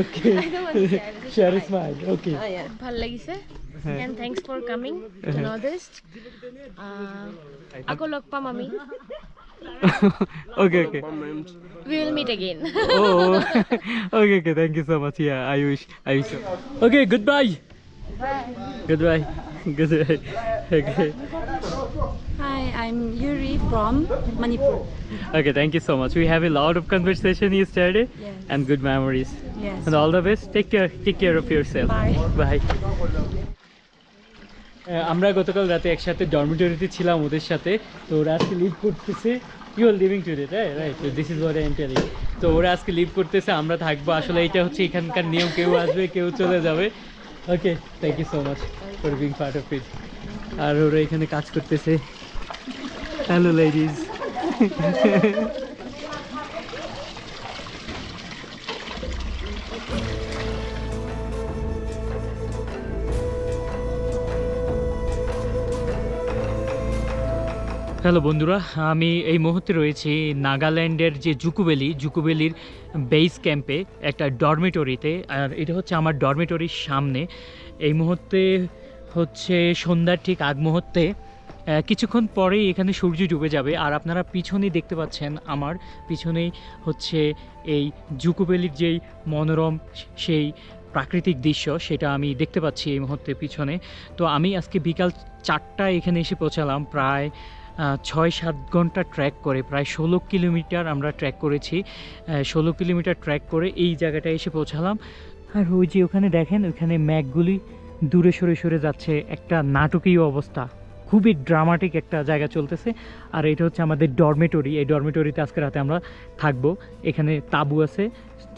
Okay. I don't want to share. Just Share a smile. smile. Okay. Yeah. ভাল লাগিছে and thanks for coming to Northeast. আকৌ লগ পাম আমি. Okay. We will meet again. Oh. Okay. Thank you so much. Yeah, I wish. Okay. Goodbye. Bye. Goodbye. Okay. Hi, I'm Yuri from Manipur. Okay. Thank you so much. We have a lot of conversation yesterday Yes. and good memories. Yes. And all the best. Take care of yourself. Bye. Bye. আমরা গতকাল রাতে একসাথে ডরমিটরিতে ছিলাম ওদের সাথে। তো ওরা আজকে লিভ করতেছে। You are living today right? This is what I am telling. তো ওরা আজকে লিভ করতেছে, আমরা থাকবো। আসলে এটা হচ্ছে এখানকার নিয়ম, কেউ আসবে কেউ চলে যাবে। Okay, thank you so much for being part of it. আর ওরা এখানে কাজ করতেছে। Hello ladies. হ্যালো বন্ধুরা, আমি এই মুহূর্তে রয়েছি নাগাল্যান্ডের যে জুকো ভ্যালির বেস ক্যাম্পে, একটা ডরমিটরিতে। আর এটা হচ্ছে আমার ডরমিটরির সামনে। এই মুহূর্তে হচ্ছে সন্ধ্যার ঠিক আগ মুহূর্তে। কিছুক্ষণ পরেই এখানে সূর্য ডুবে যাবে। আর আপনারা পিছনেই দেখতে পাচ্ছেন, আমার পিছনেই হচ্ছে এই জুকো ভ্যালির যেই মনোরম সেই প্রাকৃতিক দৃশ্য, সেটা আমি দেখতে পাচ্ছি এই মুহূর্তে পিছনে। তো আমি আজকে বিকাল 4টায় এখানে এসে পৌঁছালাম। প্রায় 6-7 ঘন্টা ট্র্যাক করে, প্রায় 16 কিলোমিটার আমরা ট্র্যাক করেছি। 16 কিলোমিটার ট্র্যাক করে এই জায়গাটায় এসে পৌঁছালাম। আর ওই যে ওখানে দেখেন, ওখানে ম্যাঘগুলি দূরে সরে যাচ্ছে। একটা নাটকীয় অবস্থা, খুবই ড্রামাটিক একটা জায়গা চলতেছে। আর এটা হচ্ছে আমাদের ডরমেটরি। এই ডরমেটরিতে আজকে রাতে আমরা থাকবো। এখানে তাঁবু আছে,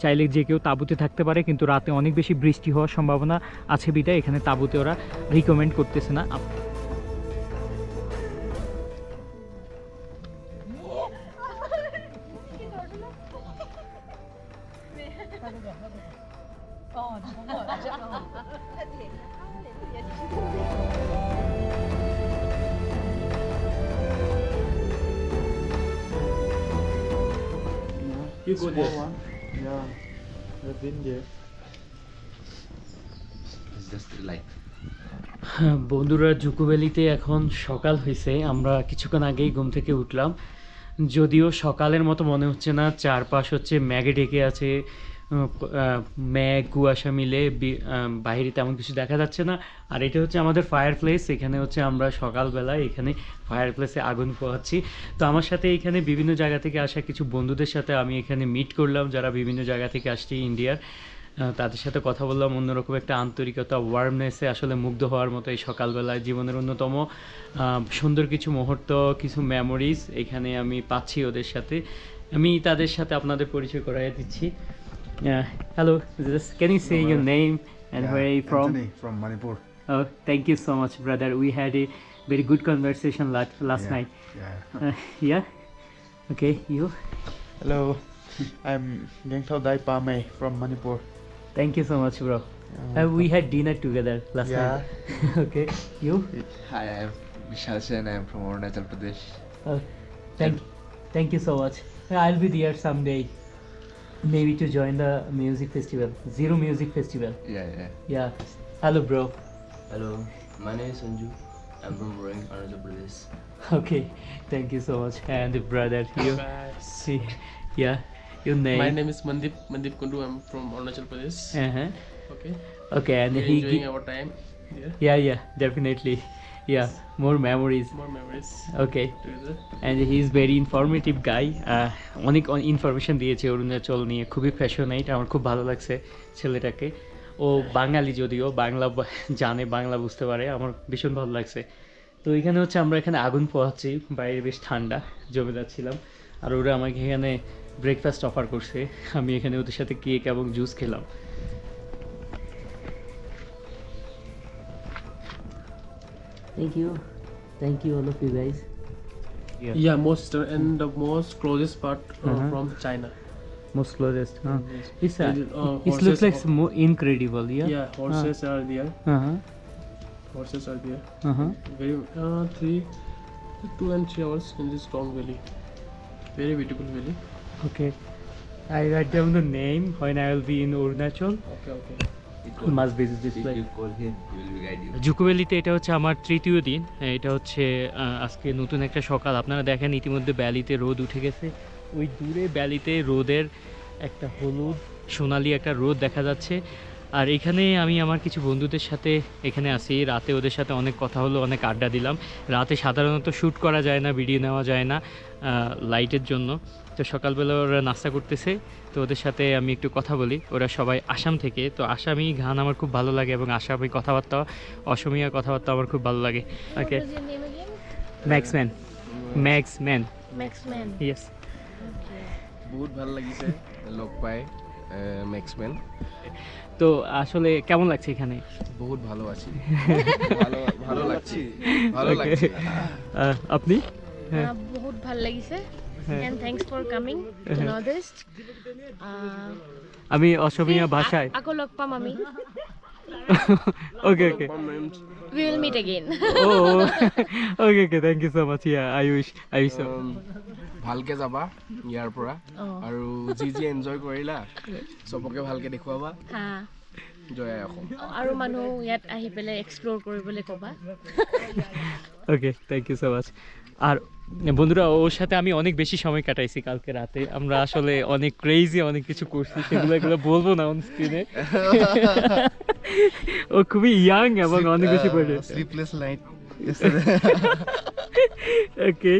চাইলে যে কেউ তাঁবুতে থাকতে পারে, কিন্তু রাতে অনেক বেশি বৃষ্টি হওয়ার সম্ভাবনা আছে বিধায় এখানে তাঁবুতে ওরা রিকমেন্ড করতেছে না। You go there. One. Yeah. I've been there. It's just like বন্ধুরা, জুকো ভ্যালিতে এখন সকাল হয়েছে। আমরা কিছুক্ষণ আগেই ঘুম থেকে উঠলাম। যদিও সকালের মতো মনে হচ্ছে না, চারপাশ হচ্ছে ম্যাগে ঢেকে আছে। ম্যাগ কুয়াশা মিলে বাইরে তেমন কিছু দেখা যাচ্ছে না। আর এটা হচ্ছে আমাদের ফায়ার প্লেস। এখানে হচ্ছে আমরা সকালবেলায় এখানে ফায়ার প্লেসে আগুন পোহাচ্ছি। তো আমার সাথে এখানে বিভিন্ন জায়গা থেকে আসা কিছু বন্ধুদের সাথে আমি এখানে মিট করলাম, যারা বিভিন্ন জায়গা থেকে আসছে ইন্ডিয়ার। তাদের সাথে কথা বললাম। অন্যরকম একটা আন্তরিকতা, ওয়ার্মনেসে আসলে মুগ্ধ হওয়ার মতো এই সকালবেলায় জীবনের অন্যতম সুন্দর কিছু মুহূর্ত, কিছু মেমোরিজ এখানে আমি পাচ্ছি ওদের সাথে। আমি তাদের সাথে আপনাদের পরিচয় করাইয়া দিচ্ছি। Hello, can you say your name and where are you from? Anthony from Manipur. Oh, thank you so much, brother. We had a very good conversation last night. Yeah. Yeah. Okay, you? Hello. I'm Gengtao Dai Pame from Manipur. Thank you so much, bro. We had dinner together last Yeah. night. Okay, you? hi, I'm Vishal Sen. I'm from Arunachal Pradesh. Uh, thank you so much. I'll be there someday. Maybe to join the music festival, Zero Music Festival. Yeah. Hello, bro. Hello, my name is Sanju. I'm from Roing, Arunachal Pradesh. Okay, thank you so much. And brother, you? See, yeah, your name? My name is Mandip Kundu. I'm from Arunachal Pradesh. Uh-huh. Okay. Okay, and We're enjoying our time here. Yeah, definitely. Yeah, more memories. More memories Okay. together. And he is very informative guy. অনেক information দিয়েছে অরুণাচল নিয়ে, খুবই passionate. আমার খুব ভালো লাগছে ছেলেটাকে। ও বাঙালি, যদিও বাংলা জানে, বাংলা বুঝতে পারে। আমার ভীষণ ভালো লাগছে। তো এখানে হচ্ছে আমরা এখানে আগুন পোহাচ্ছি, বাইরে বেশ ঠান্ডা, জমে যাচ্ছিলাম। আর ওরা আমাকে এখানে ব্রেকফাস্ট অফার করছে। আমি এখানে ওদের সাথে কেক এবং জুস খেলাম। Thank you all of you guys. Yeah, most and the most closest part from China. Most closest. It's It it looks horses like more incredible. Yeah, horses are there. Uh-huh. Horses are there. Uh-huh. Very 2 and 3 hours in this long valley. Very beautiful valley. Okay. I write down the name when I will be in Arunachal. Okay, okay. Must visit this If place. you call him, he will guide you. Dzukou ভ্যালিতে এটা হচ্ছে আমার তৃতীয় দিন। এটা হচ্ছে আজকে নতুন একটা সকাল। আপনারা দেখেন ইতিমধ্যে ভ্যালিতে রোদ উঠে গেছে। ওই দূরে ভ্যালিতে রোদের একটা হলুদ সোনালি একটা রোদ দেখা যাচ্ছে। আর এখানে আমি আমার কিছু বন্ধুদের সাথে এখানে আসি, রাতে ওদের সাথে অনেক কথা হলো, অনেক আড্ডা দিলাম। রাতে সাধারণত শ্যুট করা যায় না, ভিডিও নেওয়া যায় না লাইটের জন্য। তো সকালবেলা ওরা নাস্তা করতেছে, তো ওদের সাথে আমি একটু কথা বলি। ওরা সবাই আসাম থেকে, তো আসামি গান আমার খুব ভালো লাগে এবং আসামি কথাবার্তা, অসমীয়া কথাবার্তা আমার খুব ভালো লাগে। ওকে, What was your name again? Maxman. Maxman, Maxman. Yes. Okay. বহুত ভাল লাগিছে লগ পাই ম্যাক্সম্যান তো আসলে কেমন লাগছে এখানে? বহুত ভালো আছি ভালো ভালো লাগছে ভালো Okay. লাগছে আপনি? হ্যাঁ। বহুত ভাল লাগিছে হ্যাঁ। and thanks for coming to হ্যাঁ। Northeast. আমি অসমীয়া ভাষায়। আকৌ লগ পাম আমি। Okay okay, We will meet again. ও okay okay, thank you so much. Yeah I wish so. ভালকে যাবা ইয়াৰ পৰা অ'। আৰু যি যি এনজয় কৰিলা চবকে ভালকে দেখুৱাবা হা। জয় আই অসম আৰু মানুহ ইয়াত আহি পেলাই এক্সপ্লোৰ কৰিবলৈ ক'বা। ওকে, থ্যাংক ইউ সো মাচ। আর বন্ধুরা, ওর সাথে আমি অনেক বেশি সময় কাটাইছি কালকে রাতে। আমরা আসলে অনেক ক্রেজি অনেক কিছু করছি, এগুলো বলবো না অন স্ক্রিনে। ও খুবই ইয়াং এবং অনেক বেশি পড়ে। Sleepless night. Okay,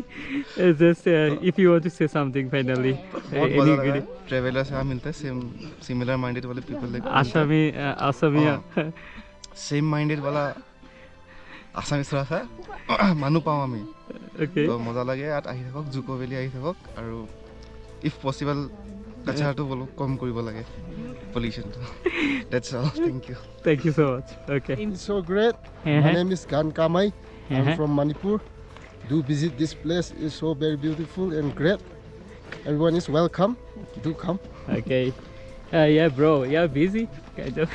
just if you want to say something finally, बहुत any मजा लगा। good ट्रेवलर से मिलते हैं सेम सिमिलर माइंडेड वाले पीपल আসামি আসামিয়া। सेम माइंडेड वाला আসামিছ আছে মানুহ পাওঁ আমি। ওকে, তো মজা লাগে। ইয়াত আহি থাকক, জুকো ভেলি আহি থাকক, আৰু ইফ পচিবল কাচাৰটো কম কৰিব লাগে, পলিউশ্যনটো। That's all, thank you. Thank you so much. Okay, It's so great. My name is Gan Kamai. I'm from Manipur. Do visit this place. It's so very beautiful and great. Everyone is welcome. Do come. okay. Yeah, bro, yeah, busy kind of.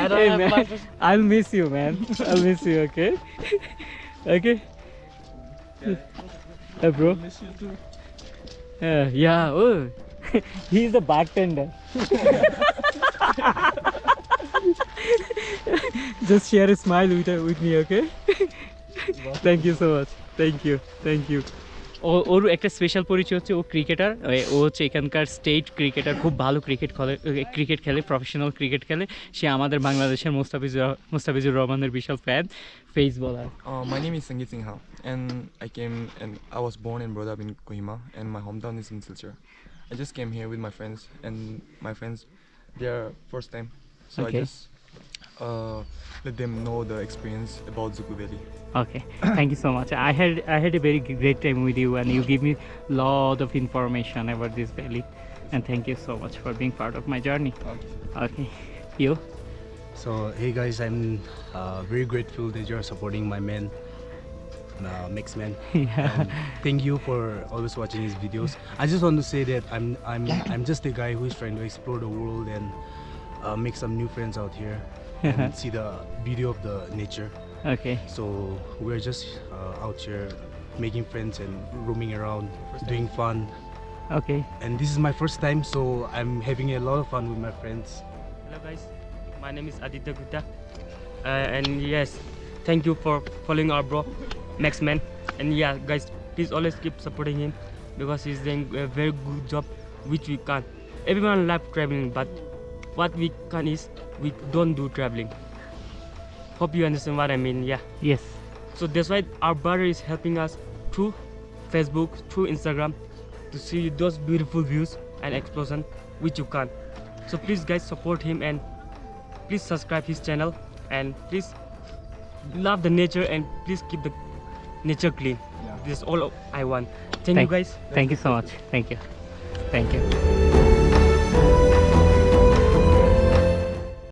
I don't Hey, have man, much. I'll miss you, man. I'll miss you. Okay. Okay. Bro. Miss you too. Yeah. Oh, he's the bartender. Just share a smile with me, okay? Thank you so much. Thank you. ওর একটা special পরিচয় হচ্ছে ও cricketer. ও হচ্ছে এখানকার state cricketer, খুব ভালো cricket খেলে, professional cricket খেলে। সে আমাদের বাংলাদেশের মুস্তাফিজুর রহমানের বিশাল ফ্যান, ফেস বলার। My name is Sangeet Singha, and I was born and brought up in Kohima, and my hometown is in Silchar. I just came here with my friends, and my friends, their first time, so Okay. I just let them know the experience about Zuku Valley. Okay, thank you so much. I had a very great time with you, and you give me lot of information about this valley, and thank you so much for being part of my journey. Okay, you? So hey guys, I'm very grateful that you're supporting my man, Maxman. Yeah. Thank you for always watching his videos. I just want to say that I'm just a guy who is trying to explore the world and make some new friends out here and see the beauty of the nature. Okay. So we're just out here making friends and roaming around, doing fun. Okay. And this is my first time, so I'm having a lot of fun with my friends. Hello guys, my name is Aditya Gupta, and yes, thank you for following our bro Maxman. And yeah guys, please always keep supporting him because he's doing a very good job, which we can't. Everyone loves traveling, but what we can is we don't do traveling. Hope you understand what I mean. Yeah, Yes. so that's why our brother is helping us through Facebook, through Instagram, to see those beautiful views and explosion which you can't. So please guys, support him and please subscribe his channel, and please love the nature and please keep the nature clean. This is all I want. Thank you guys. Thank you so much. Thank you.